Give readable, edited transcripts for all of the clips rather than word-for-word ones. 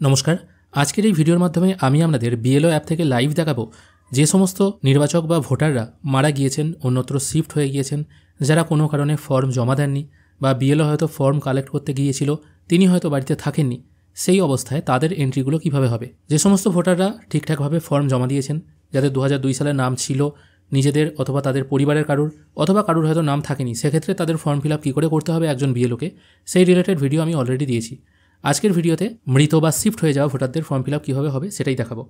নমস্কার। আজকের এই ভিডিওর মাধ্যমে আমি আপনাদের বিএলও অ্যাপ থেকে লাইভ দেখাবো যে সমস্ত নির্বাচক বা ভোটাররা মারা গিয়েছেন, অন্যত্র শিফট হয়ে গিয়েছেন, যারা কোনো কারণে ফর্ম জমা দেননি বা বিএলও হয়তো ফর্ম কালেক্ট করতে গিয়েছিল, তিনি হয়তো বাড়িতে থাকেননি, সেই অবস্থায় তাদের এন্ট্রিগুলো কিভাবে হবে। যে সমস্ত ভোটাররা ঠিকঠাকভাবে ফর্ম জমা দিয়েছেন, যাদের 2002 সালে নাম ছিল নিজেদের অথবা তাদের পরিবারের কারুর, অথবা কারুর হয়তো নাম থাকেনি, সেক্ষেত্রে তাদের ফর্ম ফিল আপ কী করে করতে হবে একজন বিএলওকে, সেই রিলেটেড ভিডিও আমি অলরেডি দিয়েছি। আজকের ভিডিওতে মৃত বা শিফট হয়ে যাওয়া ভোটারদের ফর্ম ফিল আপ কীভাবে হবে সেটাই দেখাবো।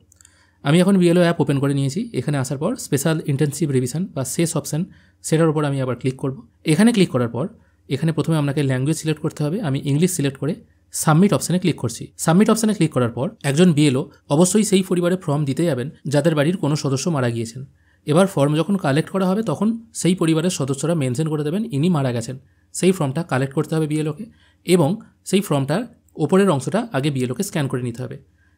আমি এখন বিএলও অ্যাপ ওপেন করে নিয়েছি। এখানে আসার পর স্পেশাল ইন্টেনসিভ রিভিশন বা শেষ অপশান, সেটার উপর আমি আবার ক্লিক করব। এখানে ক্লিক করার পর এখানে প্রথমে আপনাকে ল্যাঙ্গুয়েজ সিলেক্ট করতে হবে। আমি ইংলিশ সিলেক্ট করে সাবমিট অপশানে ক্লিক করছি। সাবমিট অপশানে ক্লিক করার পর একজন বিএলও অবশ্যই সেই পরিবারে ফর্ম দিতে যাবেন যাদের বাড়ির কোনো সদস্য মারা গিয়েছেন। এবার ফর্ম যখন কালেক্ট করা হবে তখন সেই পরিবারের সদস্যরা মেনশন করে দেবেন ইনি মারা গেছেন। সেই ফর্মটা কালেক্ট করতে হবে বিএলওকে, এবং সেই ফর্মটার ওপরের অংশটা আগে বিএলওকে স্ক্যান করে নিতে হবে।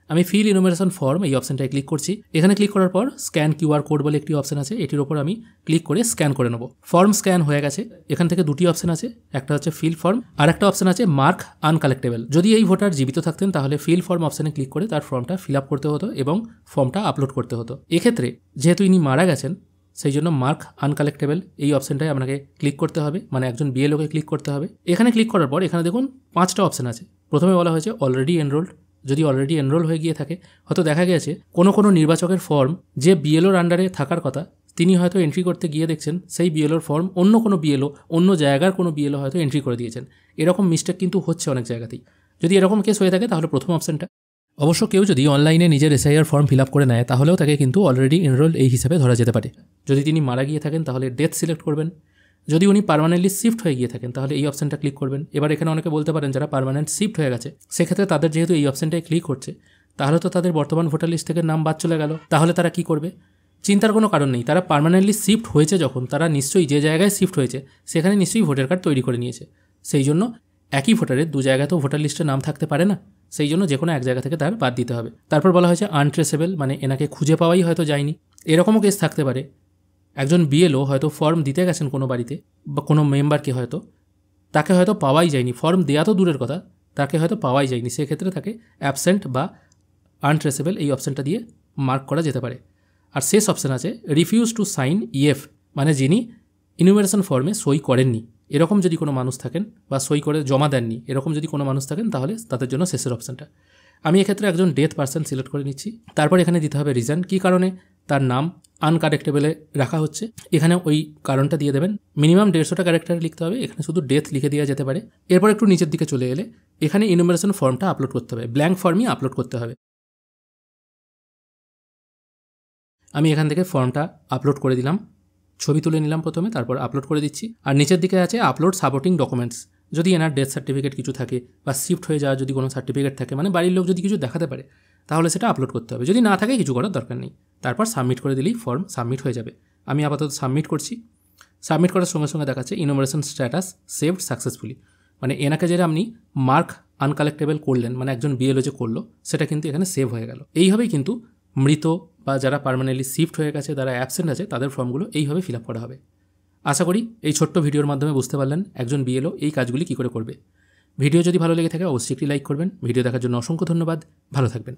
আমি ফিল ইনুমারেশন ফর্ম এই অপশানটায় ক্লিক করছি। এখানে ক্লিক করার পর স্ক্যান কিউআর কোড বলে একটি অপশান আছে, এটির ওপর আমি ক্লিক করে স্ক্যান করে নেব। ফর্ম স্ক্যান হয়ে গেছে। এখান থেকে দুটি অপশান আছে, একটা হচ্ছে ফিল ফর্ম আর একটা অপশান আছে মার্ক আনকালেক্টেবল। যদি এই ভোটার জীবিত থাকতেন তাহলে ফিল ফর্ম অপশানে ক্লিক করে তার ফর্মটা ফিল আপ করতে হতো এবং ফর্মটা আপলোড করতে হতো। এক্ষেত্রে যেহেতু ইনি মারা গেছেন সেই জন্য মার্ক আনকালেক্টেবল এই অপশানটায় আপনাকে ক্লিক করতে হবে, মানে একজন বিএলওকে ক্লিক করতে হবে। এখানে ক্লিক করার পর এখানে দেখুন 5টা অপশান আছে। প্রথমে বলা হয়েছে অলরেডি এনরোল্ড। যদি অলরেডি এনরোল হয়ে গিয়ে থাকে, হয়তো দেখা গেছে কোনো নির্বাচকের ফর্ম যে বিএলওর আন্ডারে থাকার কথা তিনি হয়তো এন্ট্রি করতে গিয়ে দেখছেন সেই বিএলওর ফর্ম অন্য কোনো বিএলও, অন্য জায়গার কোনো বিএলও হয়তো এন্ট্রি করে দিয়েছেন। এরকম মিস্টেক কিন্তু হচ্ছে অনেক জায়গাতেই। যদি এরকম কেস হয়ে থাকে তাহলে প্রথম অপশানটা। অবশ্য কেউ যদি অনলাইনে নিজের এসআইআর ফর্ম ফিল আপ করে নেয় তাহলেও তাকে কিন্তু অলরেডি এনরোল এই হিসাবে ধরা যেতে পারে। যদি তিনি মারা গিয়ে থাকেন তাহলে ডেথ সিলেক্ট করবেন। যদি উনি পার্মানেন্টলি শিফট হয়ে গিয়ে থাকেন তাহলে এই অপশানটা ক্লিক করবেন। এবার এখানে অনেকে বলতে পারেন যারা পার্মানেন্ট শিফট হয়ে গেছে, সেক্ষেত্রে তাদের যেহেতু এই অপশানটায় ক্লিক হচ্ছে তাহলে তো তাদের বর্তমান ভোটার লিস্ট থেকে নাম বাদ চলে গেল, তাহলে তারা কি করবে? চিন্তার কোনো কারণ নেই। তারা পার্মানেন্টলি শিফট হয়েছে যখন, তারা নিশ্চয়ই যে জায়গায় শিফট হয়েছে সেখানে নিশ্চয়ই ভোটার কার্ড তৈরি করে নিয়েছে। সেই জন্য একই ভোটারের দু জায়গাতেও ভোটার লিস্টে নাম থাকতে পারে না, সেই জন্য যে কোনো এক জায়গা থেকে তার বাদ দিতে হবে। তারপর বলা হয়েছে আনট্রেসেবল, মানে এনাকে খুঁজে পাওয়াই হয়তো যায়নি। এরকমও কেস থাকতে পারে একজন বিএলও হয়তো ফর্ম দিতে গেছেন কোনো বাড়িতে বা কোনো মেম্বারকে, হয়তো তাকে হয়তো পাওয়াই যায়নি। ফর্ম দেওয়া তো দূরের কথা, তাকে হয়তো পাওয়াই যায়নি। সেক্ষেত্রে তাকে অ্যাবসেন্ট বা আনট্রেসেবল এই অপশানটা দিয়ে মার্ক করা যেতে পারে। আর শেষ অপশান আছে রিফিউজ টু সাইন ইএফ, মানে যিনি ইনুমারেশন ফর্মে সই করেননি, এরকম যদি কোনো মানুষ থাকেন বা সই করে জমা দেননি, এরকম যদি কোনো মানুষ থাকেন তাহলে তাদের জন্য শেষের অপশানটা। আমি এক্ষেত্রে একজন ডেথ পার্সন সিলেক্ট করে নিচ্ছি। তারপর এখানে দিতে হবে রিজন, কী কারণে তার নাম আনকারেক্টেবলে রাখা হচ্ছে, এখানে ওই কারণটা দিয়ে দেবেন। মিনিমাম 150টা ক্যারেক্টার লিখতে হবে, এখানে শুধু ডেথ লিখে দেওয়া যেতে পারে। এরপর একটু নিচের দিকে চলে এলে এখানে ইনুমারেশন ফর্মটা আপলোড করতে হবে, ব্ল্যাঙ্ক ফর্মই আপলোড করতে হবে। আমি এখান থেকে ফর্মটা আপলোড করে দিলাম, ছবি তুলে নিলাম প্রথমে, তারপর আপলোড করে দিচ্ছি। আর নিচের দিকে আছে আপলোড সাপোর্টিং ডকুমেন্টস। যদি এনার ডেথ সার্টিফিকেট কিছু থাকে বা শিফট হয়ে যাওয়া যদি কোনো সার্টিফিকেট থাকে, মানে বাড়ির লোক যদি কিছু দেখাতে পারে তাহলে সেটা আপলোড করতে হবে। যদি না থাকে কিছু করার দরকার নেই, তারপর সাবমিট করে দিলেই ফর্ম সাবমিট হয়ে যাবে। আমি আপাতত সাবমিট করছি। সাবমিট করার সঙ্গে সঙ্গে দেখাচ্ছে ইনুমারেশন স্ট্যাটাস সেভড সাকসেসফুলি, মানে এনাকে যেটা আপনি মার্ক আনকালেক্টেবল করলেন, মানে একজন বিএলও যে করলো, সেটা কিন্তু এখানে সেভ হয়ে গেল। এইভাবেই কিন্তু মৃত বা যারা পার্মানেন্টলি শিফট হয়ে গেছে, যারা অ্যাবসেন্ট আছে, তাদের ফর্মগুলো এইভাবে ফিল আপ করা হবে। আশা করি এই ছোট্ট ভিডিওর মাধ্যমে বুঝতে পারলেন একজন বিএলও এই কাজগুলি কী করে করবে। ভিডিও যদি ভালো লেগে থাকে অবশ্যই একটি লাইক করবেন। ভিডিও দেখার জন্য অসংখ্য ধন্যবাদ। ভালো থাকবেন।